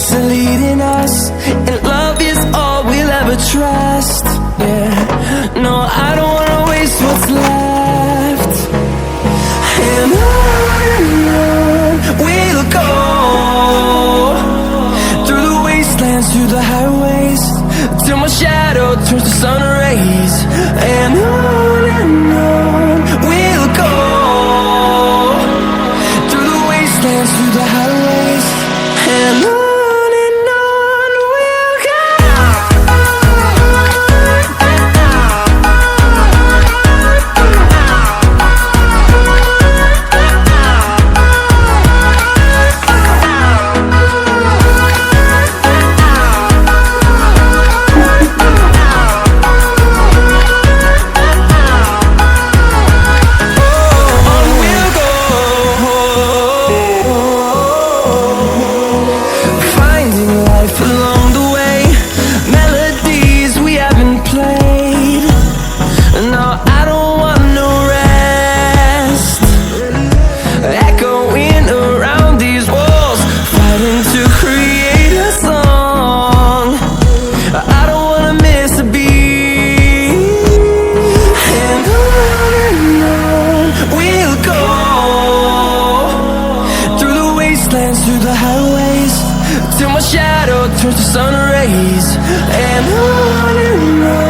peace are leading us, and love is all we'll ever trust. Yeah, no, I don't wanna waste what's left. And on we'll go, through the wastelands, through the highways, till my shadow turns to sun rays. And on we'll go, through the wastelands, through the highways, and on. Through the highways, till my shadow turns to sun rays. And on